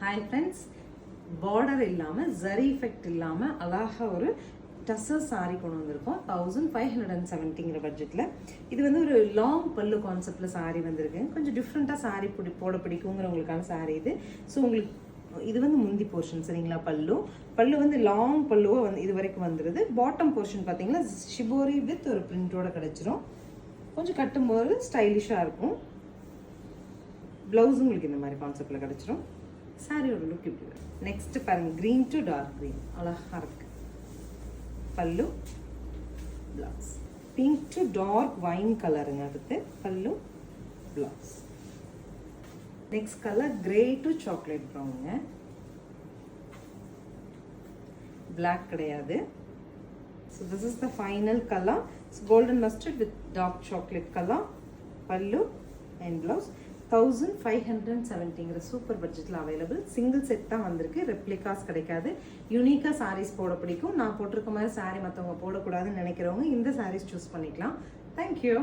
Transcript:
Hi friends, border இல்லாமல் zari effect இல்லாமல் அழகாக ஒரு டசர் சாரீ கொண்டு வந்திருக்கோம் 1570ங்கிற பட்ஜெட்டில். இது வந்து ஒரு லாங் பல்லு கான்செப்டில் சாரீ வந்திருக்கு. கொஞ்சம் டிஃப்ரெண்ட்டாக சாரீ போட பிடிக்குங்கிறவங்களுக்கான சாரீ இது. ஸோ உங்களுக்கு இது வந்து முந்தி போர்ஷன் சரிங்களா. பல்லு வந்து லாங் பல்லுவாக வந்து இது வரைக்கும் வந்துடுது. பாட்டம் போர்ஷன் பார்த்தீங்கன்னா ஷிபோரி வித் ஒரு பிரிண்டோட கிடச்சிரும். கொஞ்சம் கட்டும்போது ஸ்டைலிஷாக இருக்கும். ப்ளவுஸும் உங்களுக்கு இந்த மாதிரி கான்செப்டில் கிடச்சிரும். சாரியோட லுக் இப்படி வரும். நெக்ஸ்ட் பாருங்க, க்ரீன் டு டார்க் க்ரீன் அழகாக இருக்கு. Pallu blouse pink to dark wine கலருங்க. அடுத்து pallu blouse. Next colour grey to chocolate ப்ரௌனுங்க. பிளாக் கிடையாது. So this is the final colour. Golden mustard with dark chocolate colour. Pallu and blouse 1570ங்கிற super பட்ஜெட்டில் available. Single set தான் வந்திருக்கு. ரெப்ளிகாஸ் கிடைக்காது. யூனிக்காக சாரீஸ் போட பிடிக்கும். நான் போட்டிருக்க மாதிரி சாரீ மற்றவங்க போடக்கூடாதுன்னு நினைக்கிறவங்க இந்த சாரீஸ் சூஸ் பண்ணிக்கலாம். தேங்க்யூ.